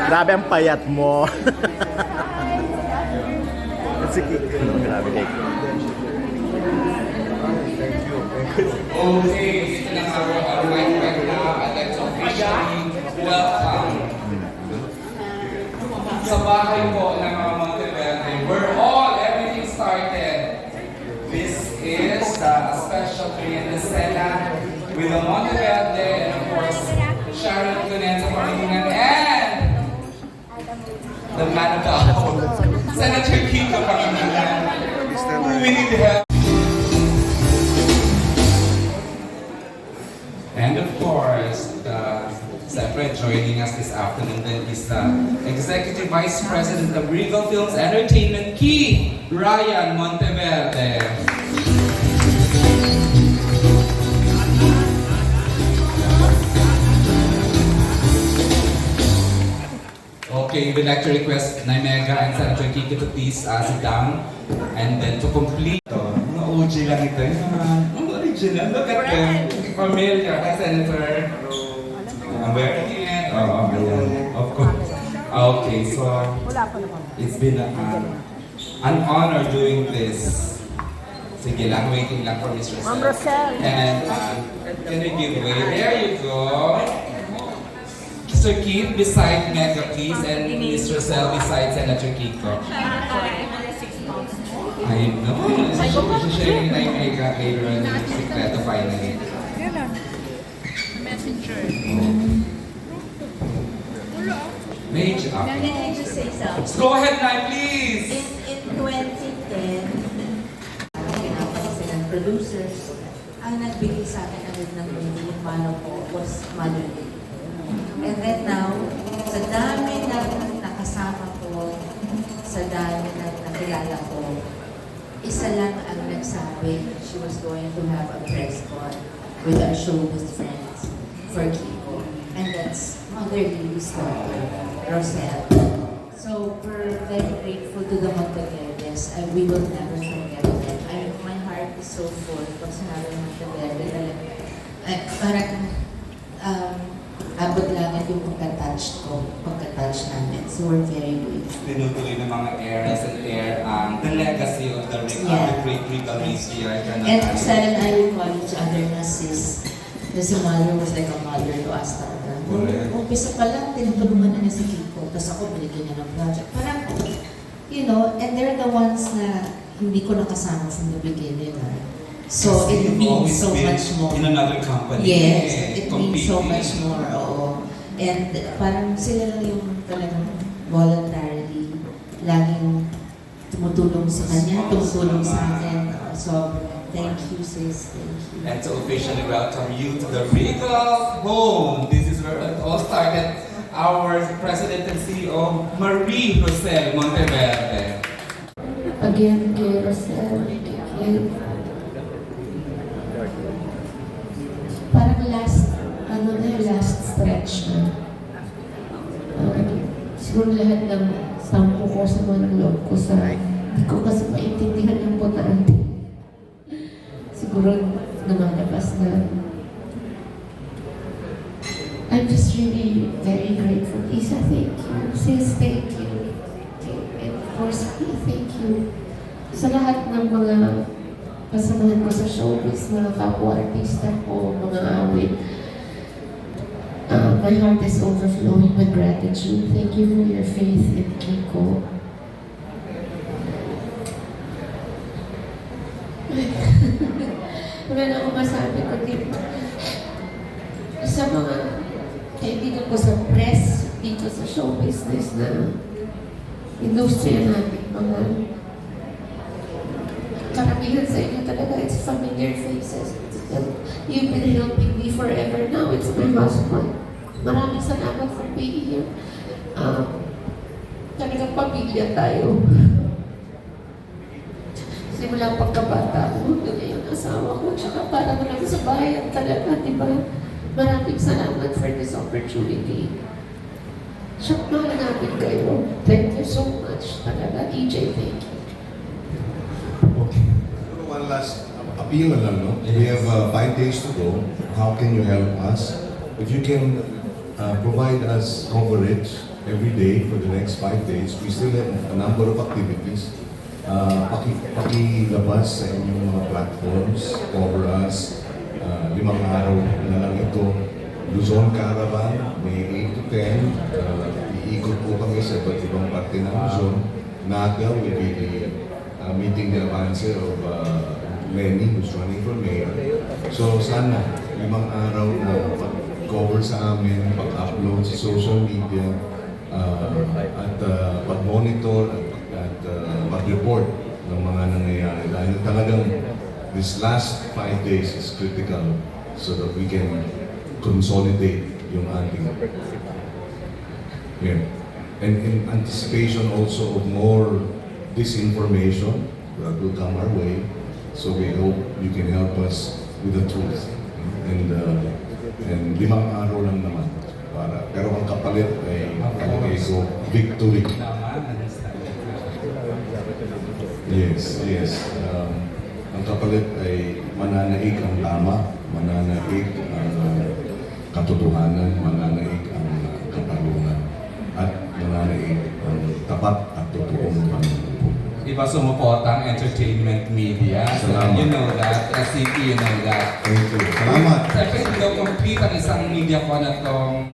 Grabe ang payat mo. Sige. Grabe kay Okay, ito na nga right now. I'd like to officially welcome sa bahay po ng mga Monteverde, where everything started. This is a special Cena with the Monteverde and of course Sharon Cuneta Pangilinan and the man of the hour, Senator Kiko Pangilinan, who we need help. And of course, separate joining us this afternoon then is the Executive Vice President of Regal Films Entertainment, Keith Ryan Monteverde. Okay, we'd like to request Naimega and Senator Kiki to please sit down and then to complete. Mga OG lang ito, yung original. Look at them. Familiar, hi Senator. I'm wearing it. Oh, of course. Okay, so it's been an honor doing this. Sige lang, waiting lang for Miss Rosel. And can we give way? There you go. Mr. Keith beside Mega please and Miss Rosel beside Senator Kiko. I know. She's sharing na yung Mega later on yung sikreto finally. Messenger. Major. Now, can I just say something? Go ahead, Nay, please. In 2010, sila producers, ang nagbigay sa akin agad ng movie, yung mano ko, was Mother Day. And then now, sa dami na nakasama ko, sa dami na nakilala ko, isa lang ang nagsabi she was going to have a press con with our showbiz friends for Kiko. And that's Mother Lily's daughter, Rosel. So we're very grateful to the Monteverdes and we will never forget them. My heart is so full pag sinabi ng Monteverde. Parang abot lang yung pagka-touch ko, pagka-touch namin. So we're very grateful. Tinutuloy ng mga eras and air the legacy of the great Regal Matriarch. And Sal and I will call each other na sis. Kasi mother was like a mother to us talaga. Umpisa pa lang, tinutulungan na niya si Kiko. Tapos ako, binigyan niya ng project. Parang, you know, and they're the ones na hindi ko nakasama from the beginning. So it means so much more. In another company. Yes, it means so much more. Oo. And parang sila lang yung talagang voluntarily laging tumutulong sa kanya, tumutulong sa akin. So, thank you sis, thank you. And to officially welcome you to the Regal home. This is where it all started. Our President and CEO, Marie Rosel Monteverde. Again, kay Rosel, parang last stretch na. Siguro lahat ng sampo ko sa mga loob ko sa, hindi ko kasi maintindihan yung botante. Siguro namalabas na. I'm just really very grateful. Isa, thank you. Sis, thank you. And of course, thank you sa lahat ng mga kasamahan ko sa showbiz, mga kapwa-artista ko, mga awit. My heart is overflowing with gratitude. Thank you for your faith in Kiko. Wala na akong masabi kundi sa mga kaibigan ko sa press, dito sa show business na industriya natin, mga karamihan sa inyo talaga, it's familiar faces. You've been helping me forever now. It's my husband. Maraming salamat for being here. Talagang pamilya tayo. Simula pagkabata ko, yun yung asawa ko, tsaka parang lang sa bayan talaga, di ba? Maraming salamat for this opportunity. Siya, mahal namin kayo. Thank you so much. Talaga, EJ, thank you. Okay. One last appeal na lang, no? We have 5 days to go. How can you help us? If you can provide us coverage every day for the next 5 days. We still have a number of activities. Pakilabas sa inyong mga platforms, cover us. 5 araw na lang ito. Luzon Caravan, May 8 to 10. Iikot po kami sa iba't ibang parte ng Luzon. Naga will be the meeting the advance of Lenny, who's running for mayor. So sana 5 araw na pag-cover sa amin, pag-upload sa social media, at pag-monitor at pag-report ng mga nangyayari. Dahil talagang this last 5 days is critical so that we can consolidate yung ating yeah. And in anticipation also of more disinformation that will come our way, so we hope you can help us with the truth. And 5 araw lang naman para, pero ang kapalit ay palagay ko victory. Yes, yes. Ang kapalit ay mananaig ang tama, mananaig ang katotohanan, mananaig ang katarungan, at mananaig ang tapat at totoong pangungupot. Iba sumuporta ang entertainment media. So, Salamat. you know that. SCP, you know that. Thank you. Salamat. Siyempre, hindi daw complete ang isang media ko na tong